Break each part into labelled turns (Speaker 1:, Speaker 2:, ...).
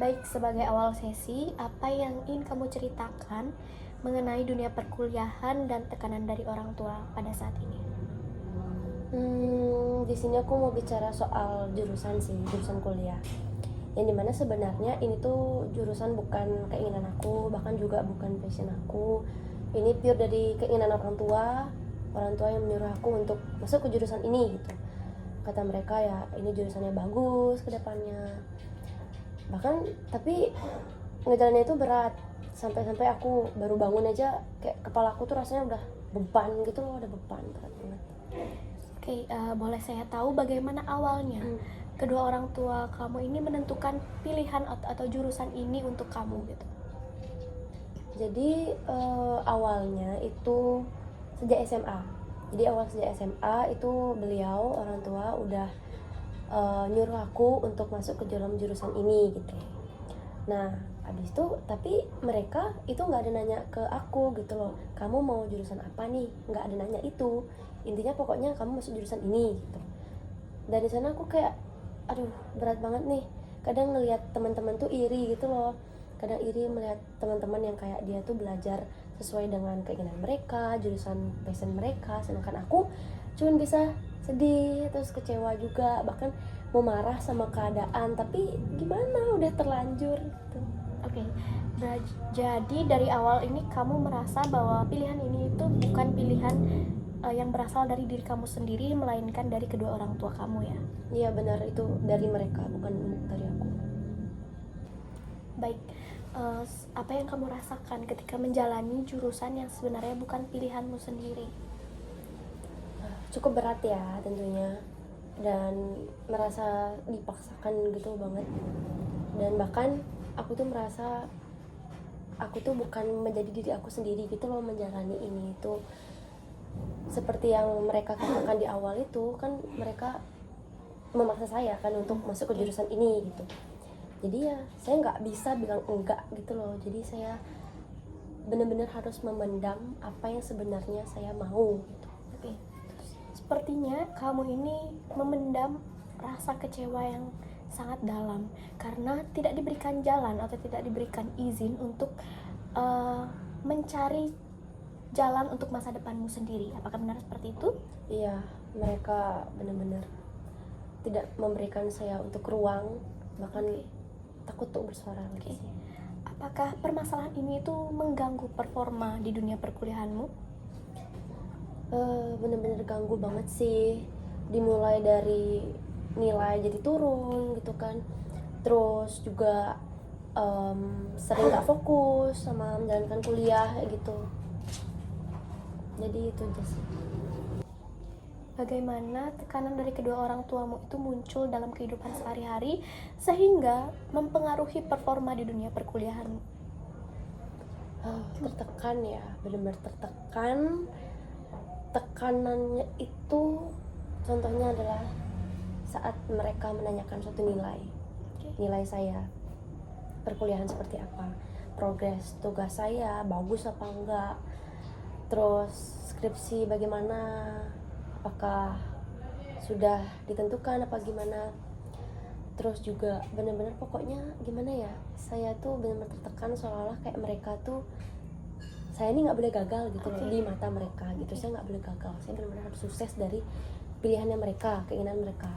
Speaker 1: Baik, sebagai awal sesi, apa yang ingin kamu ceritakan mengenai dunia perkuliahan dan tekanan dari orang tua pada saat ini?
Speaker 2: Di sini aku mau bicara soal jurusan sih, jurusan kuliah. Yang dimana sebenarnya ini tuh jurusan bukan keinginan aku, bahkan juga bukan passion aku. Ini pure dari keinginan orang tua yang menyuruh aku untuk masuk ke jurusan ini gitu. Kata mereka ya ini jurusannya bagus ke depannya. Bahkan tapi ngejalannya itu berat. Sampai-sampai aku baru bangun aja kayak kepala aku tuh rasanya udah beban gitu loh, ada beban berat banget.
Speaker 1: Oke, boleh saya tahu bagaimana awalnya kedua orang tua kamu ini menentukan pilihan atau jurusan ini untuk kamu gitu?
Speaker 2: Jadi awalnya itu sejak SMA. Jadi awal sejak SMA itu beliau orang tua udah nyuruh aku untuk masuk ke dalam jurusan ini gitu. Nah abis itu tapi mereka itu nggak ada nanya ke aku gitu loh. Kamu mau jurusan apa nih? Nggak ada nanya itu. Intinya pokoknya kamu masuk jurusan ini gitu. Dari sana aku kayak aduh berat banget nih. Kadang ngelihat teman-teman tuh iri gitu loh. Kadang iri melihat teman-teman yang kayak dia tuh belajar sesuai dengan keinginan mereka, jurusan passion mereka, sedangkan aku cuman bisa sedih terus kecewa juga, bahkan mau marah sama keadaan, tapi gimana udah terlanjur gitu.
Speaker 1: Oke, jadi dari awal ini kamu merasa bahwa pilihan ini itu bukan pilihan yang berasal dari diri kamu sendiri, melainkan dari kedua orang tua kamu ya?
Speaker 2: Iya benar, itu dari mereka bukan dari aku.
Speaker 1: Baik, apa yang kamu rasakan ketika menjalani jurusan yang sebenarnya bukan pilihanmu sendiri?
Speaker 2: Cukup berat ya tentunya, dan merasa dipaksakan gitu banget. Dan bahkan aku tuh merasa aku tuh bukan menjadi diri aku sendiri gitu loh menjalani ini. Itu seperti yang mereka katakan di awal itu kan, mereka memaksa saya kan untuk masuk ke jurusan ini gitu. Jadi ya saya nggak bisa bilang enggak gitu loh. Jadi saya benar-benar harus memendam apa yang sebenarnya saya mau gitu.
Speaker 1: Oke, sepertinya kamu ini memendam rasa kecewa yang sangat dalam karena tidak diberikan jalan atau tidak diberikan izin untuk mencari jalan untuk masa depanmu sendiri. Apakah benar seperti itu?
Speaker 2: Iya, mereka benar-benar tidak memberikan saya untuk ruang, bahkan takut untuk bersuara lagi sih.
Speaker 1: Apakah permasalahan ini itu mengganggu performa di dunia perkuliahanmu?
Speaker 2: Benar-benar ganggu banget sih. Dimulai dari nilai jadi turun gitu kan, terus juga sering gak fokus sama menjalankan kuliah gitu. Jadi itu aja sih.
Speaker 1: Bagaimana tekanan dari kedua orang tuamu itu muncul dalam kehidupan sehari-hari sehingga mempengaruhi performa di dunia perkuliahanmu?
Speaker 2: Tertekan ya, benar-benar tertekan. Tekanannya itu contohnya adalah saat mereka menanyakan suatu nilai saya, perkuliahan seperti apa, progres tugas saya bagus apa enggak, terus skripsi bagaimana, apakah sudah ditentukan apa gimana. Terus juga benar-benar pokoknya gimana ya, saya tuh benar-benar tertekan seolah-olah kayak mereka tuh, saya ini nggak boleh gagal gitu loh di mata mereka gitu. Saya nggak boleh gagal, saya benar-benar harus sukses dari pilihannya mereka, keinginan mereka.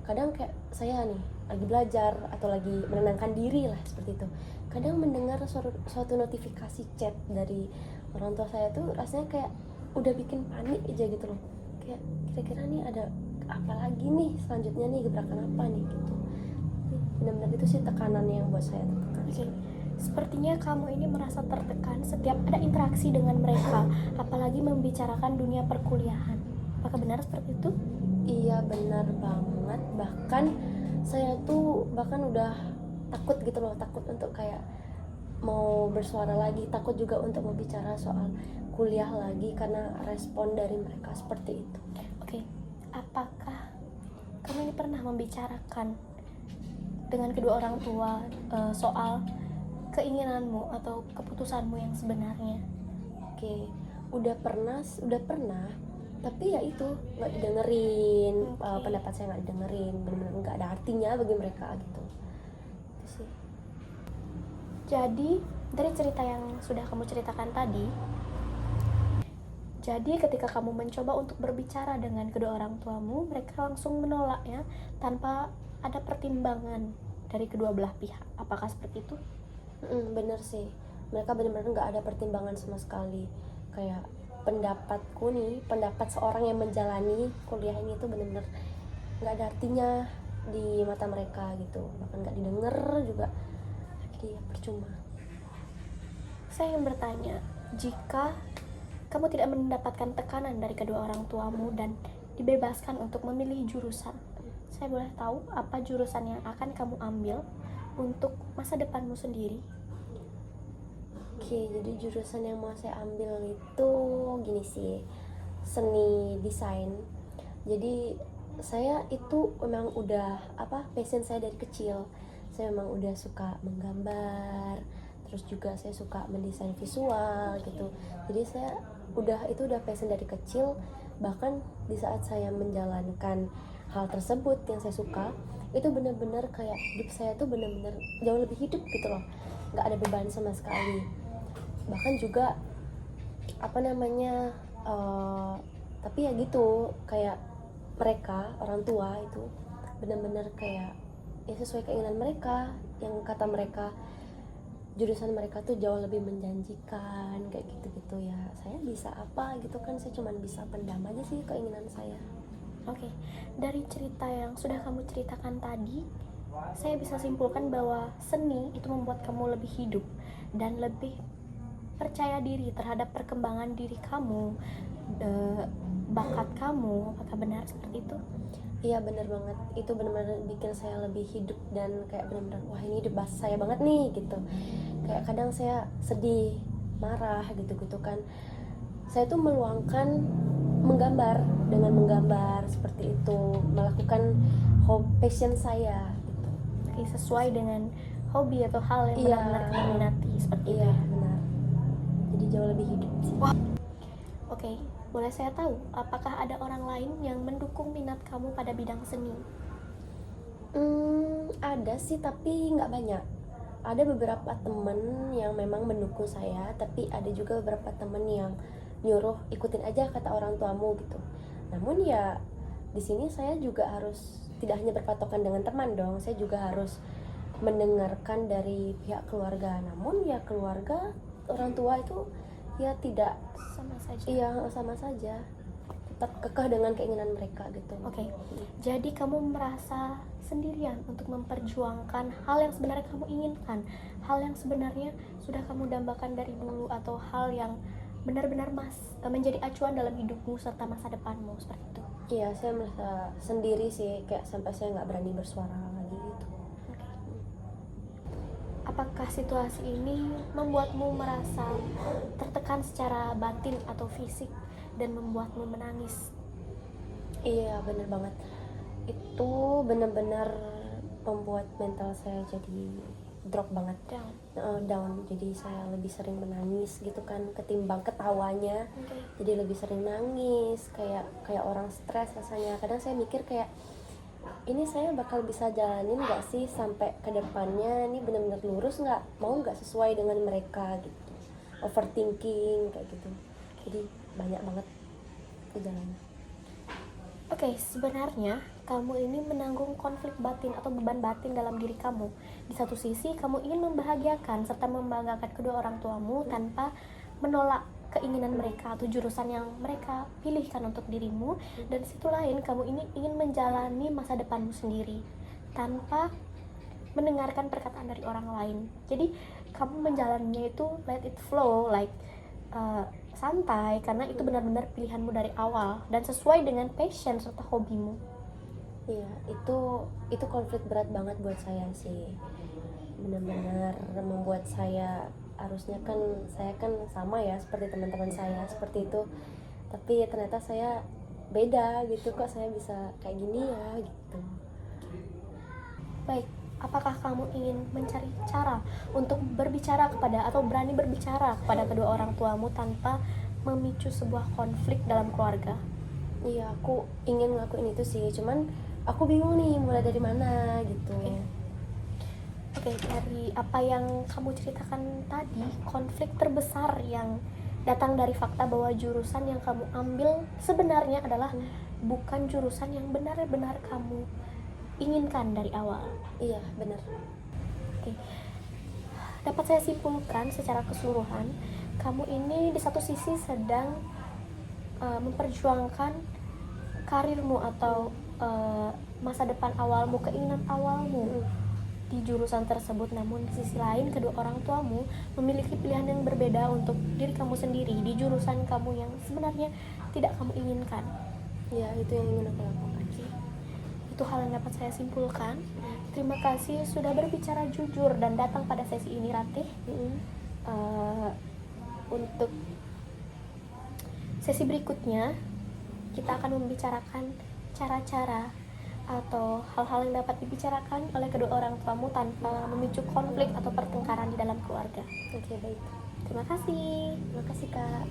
Speaker 2: Kadang kayak saya nih lagi belajar atau lagi menenangkan diri lah seperti itu, kadang mendengar suatu notifikasi chat dari orang tua saya tuh rasanya kayak udah bikin panik aja gitu loh. Kayak kira-kira nih ada apa lagi nih selanjutnya nih, gebrakan apa nih gitu. Benar-benar itu sih tekanan yang buat saya tertekan.
Speaker 1: Sepertinya kamu ini merasa tertekan setiap ada interaksi dengan mereka, apalagi membicarakan dunia perkuliahan. Apakah benar seperti itu?
Speaker 2: Iya benar banget, bahkan saya tuh bahkan udah takut gitu loh, takut untuk kayak mau bersuara lagi, takut juga untuk berbicara soal kuliah lagi karena respon dari mereka seperti itu.
Speaker 1: Oke, apakah kamu ini pernah membicarakan dengan kedua orang tua soal keinginanmu atau keputusanmu yang sebenarnya?
Speaker 2: Oke, udah pernah, tapi ya itu nggak didengerin. Pendapat saya nggak didengerin, benar-benar nggak ada artinya bagi mereka gitu. Itu sih.
Speaker 1: Jadi dari cerita yang sudah kamu ceritakan tadi, jadi ketika kamu mencoba untuk berbicara dengan kedua orang tuamu, mereka langsung menolak ya, tanpa ada pertimbangan dari kedua belah pihak. Apakah seperti itu?
Speaker 2: Bener sih, mereka benar-benar nggak ada pertimbangan sama sekali. Kayak pendapatku nih, pendapat seorang yang menjalani kuliah ini tuh benar-benar nggak ada artinya di mata mereka gitu, bahkan nggak didengar juga, jadi ya percuma.
Speaker 1: Saya ingin bertanya, jika kamu tidak mendapatkan tekanan dari kedua orang tuamu dan dibebaskan untuk memilih jurusan, saya boleh tahu apa jurusan yang akan kamu ambil untuk masa depanmu sendiri?
Speaker 2: Oke, jadi jurusan yang mau saya ambil itu gini sih, seni desain. Jadi saya itu memang udah passion saya dari kecil. Saya memang udah suka menggambar, terus juga saya suka mendesain visual gitu. Jadi saya udah passion dari kecil. Bahkan di saat saya menjalankan hal tersebut yang saya suka, itu benar-benar kayak hidup saya tuh benar-benar jauh lebih hidup gitu loh, nggak ada beban sama sekali. Bahkan juga tapi ya gitu, kayak mereka orang tua itu benar-benar kayak ya sesuai keinginan mereka, yang kata mereka jurusan mereka tuh jauh lebih menjanjikan kayak gitu-gitu. Ya saya bisa apa gitu kan, saya cuma bisa pendam aja sih keinginan saya.
Speaker 1: Oke, dari cerita yang sudah kamu ceritakan tadi, saya bisa simpulkan bahwa seni itu membuat kamu lebih hidup dan lebih percaya diri terhadap perkembangan diri kamu, bakat kamu. Apakah benar seperti itu?
Speaker 2: Iya benar banget, itu benar-benar bikin saya lebih hidup dan kayak benar-benar wah ini hidup saya banget nih gitu. Kayak kadang saya sedih, marah gitu-gitu kan, saya tuh meluangkan dengan menggambar seperti itu, melakukan passion saya gitu.
Speaker 1: Oke, sesuai dengan hobi atau hal yang
Speaker 2: Iya.
Speaker 1: benar-benar kamu minati seperti itu
Speaker 2: Iya
Speaker 1: ya?
Speaker 2: benar, jadi jauh lebih hidup sih.
Speaker 1: Oke, boleh saya tahu apakah ada orang lain yang mendukung minat kamu pada bidang seni?
Speaker 2: Ada sih tapi nggak banyak. Ada beberapa temen yang memang mendukung saya, tapi ada juga beberapa temen yang nyuruh ikutin aja kata orang tuamu gitu. Namun ya di sini saya juga harus tidak hanya berpatokan dengan teman dong, saya juga harus mendengarkan dari pihak keluarga. Namun ya keluarga orang tua itu ya tidak
Speaker 1: Sama saja.
Speaker 2: iya sama saja, tetap kekeh dengan keinginan mereka gitu.
Speaker 1: Oke, jadi kamu merasa sendirian untuk memperjuangkan hal yang sebenarnya kamu inginkan, hal yang sebenarnya sudah kamu dambakan dari dulu, atau hal yang benar-benar menjadi acuan dalam hidupmu serta masa depanmu, seperti itu.
Speaker 2: Iya, saya merasa sendiri sih, kayak sampai saya nggak berani bersuara lagi gitu.
Speaker 1: Oke. Apakah situasi ini membuatmu merasa tertekan secara batin atau fisik dan membuatmu menangis?
Speaker 2: Iya, bener banget. Itu bener-bener membuat mental saya jadi drop banget, down. Jadi saya lebih sering menangis gitu kan, ketimbang ketawanya. Jadi lebih sering nangis, kayak orang stres rasanya. Kadang saya mikir kayak ini saya bakal bisa jalanin nggak sih sampai ke depannya, ini benar-benar lurus nggak, mau nggak sesuai dengan mereka gitu. Overthinking kayak gitu, jadi banyak banget perjalanan.
Speaker 1: Oke, sebenarnya kamu ini menanggung konflik batin atau beban batin dalam diri kamu. Di satu sisi kamu ingin membahagiakan serta membanggakan kedua orang tuamu tanpa menolak keinginan mereka atau jurusan yang mereka pilihkan untuk dirimu, dan di situ lain kamu ini ingin menjalani masa depanmu sendiri tanpa mendengarkan perkataan dari orang lain. Jadi kamu menjalaninya itu let it flow, like santai, karena itu benar-benar pilihanmu dari awal dan sesuai dengan passion serta hobimu.
Speaker 2: Iya, itu konflik berat banget buat saya sih. Benar-benar membuat saya, harusnya kan saya kan sama ya seperti teman-teman saya seperti itu, tapi ternyata saya beda gitu, kok saya bisa kayak gini ya gitu.
Speaker 1: Baik, apakah kamu ingin mencari cara untuk berbicara kepada atau berani berbicara kepada kedua orang tuamu tanpa memicu sebuah konflik dalam keluarga?
Speaker 2: Iya, aku ingin ngelakuin itu sih, cuman aku bingung nih mulai dari mana gitu.
Speaker 1: Oke, dari apa yang kamu ceritakan tadi, konflik terbesar yang datang dari fakta bahwa jurusan yang kamu ambil sebenarnya adalah bukan jurusan yang benar-benar kamu inginkan dari awal.
Speaker 2: Iya, benar.
Speaker 1: Oke. Dapat saya simpulkan secara keseluruhan, kamu ini di satu sisi sedang memperjuangkan karirmu atau masa depan awalmu, keinginan awalmu di jurusan tersebut, namun di sisi lain kedua orang tuamu memiliki pilihan yang berbeda untuk diri kamu sendiri di jurusan kamu yang sebenarnya tidak kamu inginkan.
Speaker 2: Ya, itu yang ingin aku lakukan.
Speaker 1: Itu hal yang dapat saya simpulkan. Terima kasih sudah berbicara jujur dan datang pada sesi ini, Ratih. Untuk sesi berikutnya kita akan membicarakan cara-cara atau hal-hal yang dapat dibicarakan oleh kedua orang tuamu tanpa memicu konflik atau pertengkaran di dalam keluarga.
Speaker 2: Oke, baik.
Speaker 1: Terima kasih.
Speaker 2: Terima kasih, Kak.